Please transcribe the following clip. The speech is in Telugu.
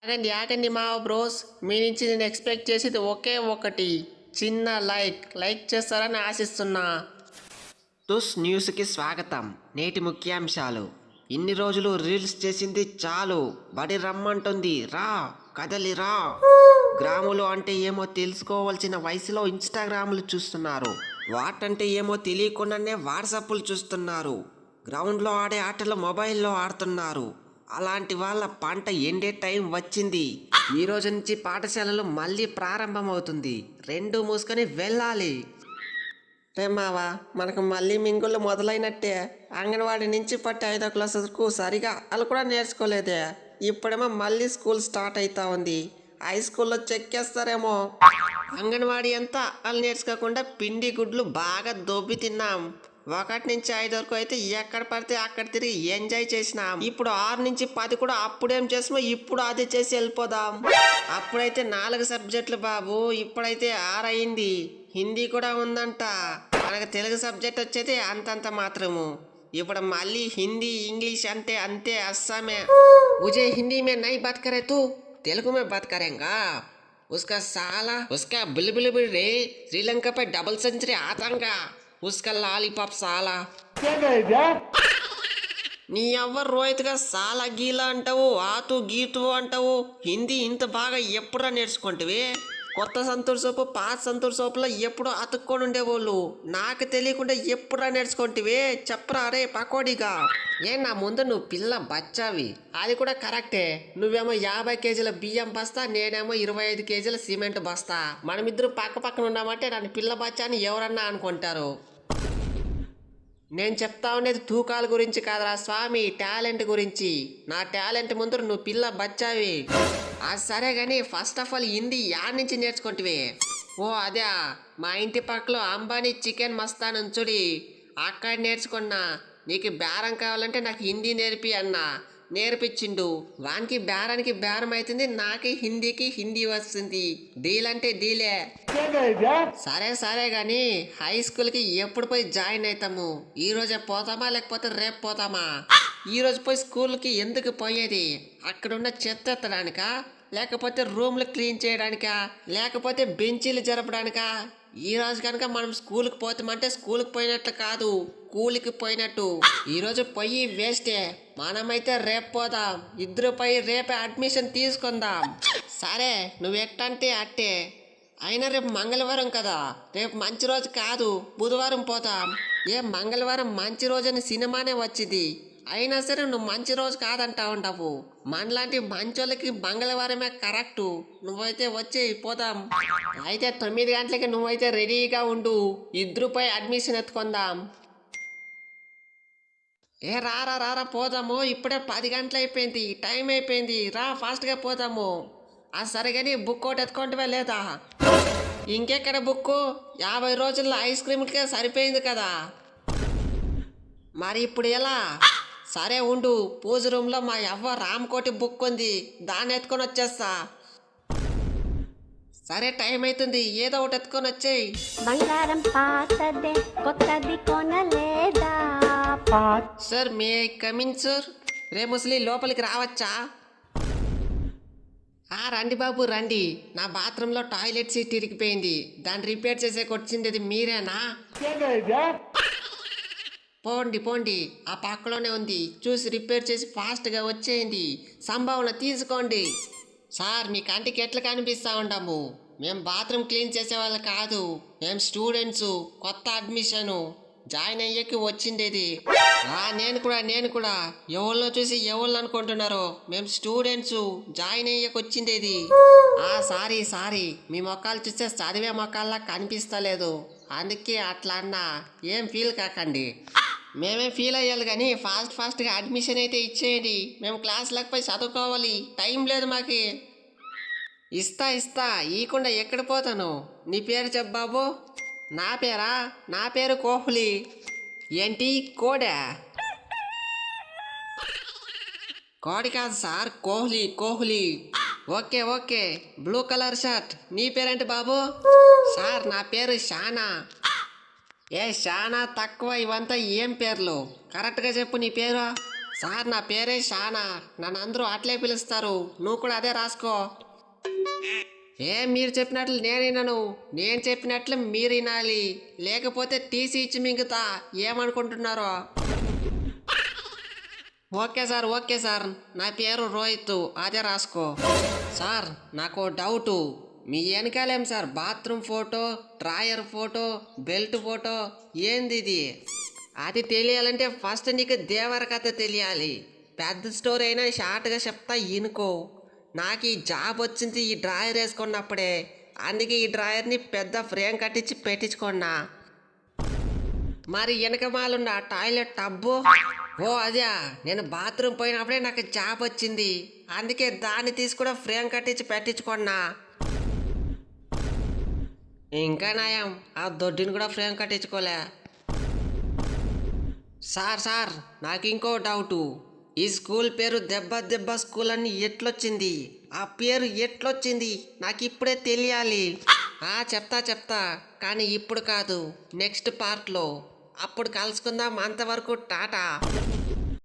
ఆగండి ఆగండి మా బ్రోస్, మీ నుంచి నేను ఎక్స్పెక్ట్ చేసేది ఒకే ఒకటి చిన్న లైక్ చేస్తారని ఆశిస్తున్నా. తుస్ న్యూస్కి స్వాగతం. నేటి ముఖ్యాంశాలు. ఇన్ని రోజులు రీల్స్ చేసింది చాలు, బడి రమ్మంటుంది, రా కదలి రా. గ్రాములు అంటే ఏమో తెలుసుకోవాల్సిన వయసులో ఇన్స్టాగ్రాములు చూస్తున్నారు. వాటంటే ఏమో తెలియకుండానే వాట్సాప్లు చూస్తున్నారు. గ్రౌండ్లో ఆడే ఆటలు మొబైల్లో ఆడుతున్నారు. అలాంటి వాళ్ళ పంట ఎండే టైం వచ్చింది. ఈ రోజు నుంచి పాఠశాలలు మళ్ళీ ప్రారంభమవుతుంది. రెండు మూసుకొని వెళ్ళాలి. మావా, మనకు మళ్ళీ మింగుళ్ళు మొదలైనట్టే. అంగన్వాడీ నుంచి పట్టి 5వ క్లాస్ వరకు సరిగా వాళ్ళు కూడా నేర్చుకోలేదే. ఇప్పుడేమో మళ్ళీ స్కూల్ స్టార్ట్ అవుతా ఉంది. హై స్కూల్లో చెక్కేస్తారేమో. అంగన్వాడీ అంతా వాళ్ళు నేర్చుకోకుండా పిండి గుడ్లు బాగా దొబ్బి తిన్నాం. 1 నుంచి 5 వరకు అయితే ఎక్కడ పడితే అక్కడ తిరిగి ఎంజాయ్ చేసినాం. ఇప్పుడు 6 నుంచి 10 కూడా అప్పుడేం చేసామో ఇప్పుడు అదే చేసి వెళ్ళిపోదాం. అప్పుడైతే 4 సబ్జెక్టులు బాబు, ఇప్పుడైతే 6 అయింది. హిందీ కూడా ఉందంట. మనకు తెలుగు సబ్జెక్ట్ వచ్చేది అంతంత మాత్రము. ఇప్పుడు మళ్ళీ హిందీ ఇంగ్లీష్ అంటే అంతే అస్సామే. मुझे हिंदी में नहीं बात करे तू, तेलुगु में बात करेगा. उसका साला उसका बिल रे श्रीलंका पे डबल सेंचुरी आतंगा. उसका లాలీపాప్ సాలా. నీ ఎవ్వరు రోహిత్గా సాలా గీలా అంటావు, ఆతు గీతు అంటావు. హిందీ ఇంత బాగా ఎప్పుడా నేర్చుకుంటువి? కొత్త సంతూర్ సోపు పాత సంతూర్ సోపులో ఎప్పుడు అతుక్కొని ఉండేవాళ్ళు. నాకు తెలియకుండా ఎప్పుడా నేర్చుకుంటువి? చెప్పరా రే పకోడీగా. నా ముందు నువ్వు పిల్ల బచ్చావి, అది కూడా కరెక్టే. నువ్వేమో 50 కేజీల బియ్యం బస్తా, నేనేమో 25 కేజీల సిమెంట్ బస్తా. మనమిద్దరు పక్క పక్కన ఉన్నామంటే నన్ను పిల్ల బచ్చా అని ఎవరన్నా అనుకుంటారు. నేను చెప్తా ఉండేది తూకాల గురించి కాదురా స్వామి, టాలెంట్ గురించి. నా టాలెంట్ ముందు నువ్వు పిల్ల బచ్చావి. అది సరే కానీ first of all Hindi add నుంచి నేర్చుకుంటువి? ఓ అదే, మా ఇంటి పక్కలో అంబానీ చికెన్ మస్తాన్ ఉంచుడి, అక్కడ నేర్చుకున్నా. నీకు బేరం కావాలంటే నాకు హిందీ నేర్పి అన్నా. నేర్పించిండు. వానికి బేరానికి బేరం అవుతుంది, నాకు హిందీకి హిందీ వస్తుంది. డీల్ అంటే డీలే. సరే సరే గాని హై స్కూల్కి ఎప్పుడు పోయి జాయిన్ అవుతాము? ఈ రోజే పోతామా లేకపోతే రేపు పోతామా? ఈ రోజు పోయి స్కూల్కి ఎందుకు పోయేది? అక్కడున్న చెత్త ఎత్తడానికా, లేకపోతే రూమ్లు క్లీన్ చేయడానికా, లేకపోతే బెంచీలు జరపడానికా? ఈ రోజు కనుక మనం స్కూల్కి పోతామంటే స్కూల్కి పోయినట్లు కాదు, కూలికి పోయినట్టు. ఈరోజు పోయి వేస్టే. మనమైతే రేపు పోదాం. ఇద్దరు పోయి రేపే అడ్మిషన్ తీసుకుందాం. సరే నువ్వు ఎట్టంటే అట్టే. అయినా రేపు మంగళవారం కదా, రేపు మంచి రోజు కాదు, బుధవారం పోతాం. మంగళవారం మంచి రోజు అని సినిమానే వచ్చింది. అయినా సరే నువ్వు మంచి రోజు కాదంటా ఉంటావు. మనలాంటి మంచోళ్ళకి మంగళవారమే కరెక్టు. నువ్వైతే వచ్చి పోదాం. అయితే 9 గంటలకి నువ్వైతే రెడీగా ఉండు. ఇద్దరు పోయి అడ్మిషన్ ఎత్తుకుందాం. రారా రారా పోదాము. ఇప్పుడే 10 గంటలు అయిపోయింది, టైం అయిపోయింది. రా ఫాస్ట్గా పోదాము. సరే కానీ బుక్ ఒకటి ఎత్తుకుంటే లేదా? ఇంకెక్కడ బుక్కు? 50 రోజుల్లో ఐస్ క్రీమ్కే సరిపోయింది కదా. మరి ఇప్పుడు ఎలా? సరే ఉండు, పూజ రూమ్లో మా యవ్వ రామ్కోటి బుక్ ఉంది, దాన్ని ఎత్తుకొని వచ్చేస్తా. సరే టైం అవుతుంది, ఏదో ఒకటి ఎత్తుకొని వచ్చేయి. బంగారం పాతదే కొత్తది కొనలేదా? Sir may I come in sir? రే ముసలి లోపలికి రావచ్చా? రండి బాబు రండి. నా బాత్రూంలో టాయిలెట్ సీట్ ఇరిగిపోయింది, దాన్ని రిపేర్ చేసేకి వచ్చింది మీరేనా? పోండి పోండి, ఆ పక్కలోనే ఉంది, చూసి రిపేర్ చేసి ఫాస్ట్గా వచ్చేయండి. సంభావన తీసుకోండి. సార్ మీ కంటికి ఎట్లా కనిపిస్తూ ఉంటాము? మేము బాత్రూమ్ క్లీన్ చేసేవాళ్ళు కాదు, మేము స్టూడెంట్స్, కొత్త అడ్మిషను జాయిన్ అయ్యేకి వచ్చిండేది. నేను కూడా ఎవరిలో చూసి ఎవరు అనుకుంటున్నారు? మేము స్టూడెంట్స్ జాయిన్ అయ్యేకి వచ్చిండేది. సారీ, మీ మొక్కలు చూస్తే చదివే మొక్కల్లా కనిపిస్తలేదు, అందుకే అట్లా అన్నా. ఏం ఫీల్ కాకండి. మేమేం ఫీల్ అయ్యాలి కానీ ఫాస్ట్గా అడ్మిషన్ అయితే ఇచ్చేయండి. మేము క్లాసులకు పోయి చదువుకోవాలి, టైం లేదు మాకి. ఇస్తా ఈకుండా ఎక్కడ పోతాను? నీ పేరు చెప్పు బాబు. నా పేరు కోహ్లీ. ఏంటి కోడా? కోడి కాదు sir, Kohli. Okay blue colour shirt. నీ పేరేంటి బాబు? సార్ నా పేరు షానా. షానా తక్కువ, ఇవంతా ఏం పేర్లు? కరెక్ట్గా చెప్పు నీ పేరు. సార్ నా పేరే షానా, నన్ను అందరూ అట్లే పిలుస్తారు, నువ్వు కూడా అదే రాసుకో. మీరు చెప్పినట్లు నేను వినను, నేను చెప్పినట్లు మీరు వినాలి, లేకపోతే టీసీ ఇచ్చి మింగుతా. ఏమనుకుంటున్నారో? ఓకే సార్, నా పేరు రోహిత్, అదే రాసుకో. సార్ నాకు డౌటు, మీ వెనకాలేం sir bathroom photo, drawer photo, belt photo, ఏంది ఇది? అది తెలియాలంటే ఫస్ట్ నీకు దేవర కథ తెలియాలి. పెద్ద స్టోరీ అయినా షార్ట్గా చెప్తా ఇనుకో. నాకు ఈ జాబ్ వచ్చింది ఈ డ్రాయర్ వేసుకున్నప్పుడే, అందుకే ఈ డ్రాయర్ని పెద్ద ఫ్రేమ్ కట్టించి పెట్టించుకున్నా. మరి వెనకమాలున్న టాయిలెట్ టబ్బు, ఓ అదే, నేను బాత్రూమ్ పోయినప్పుడే నాకు జాబ్ వచ్చింది, అందుకే దాన్ని తీసుకుని ఫ్రేమ్ కట్టించి పెట్టించుకున్నా. ఇంకా నయం, ఆ దొడ్డిని కూడా ఫ్రేమ్ కట్టించుకోలే. సార్ నాకు ఇంకో డౌటు, ఈ స్కూల్ పేరు దెబ్బ దెబ్బ స్కూల్ అని ఎట్లొచ్చింది? ఆ పేరు ఎట్లొచ్చింది నాకు ఇప్పుడే తెలియాలి. చెప్తా, కానీ ఇప్పుడు కాదు, నెక్స్ట్ పార్ట్లో. అప్పుడు కలుసుకుందాం, అంతవరకు టాటా.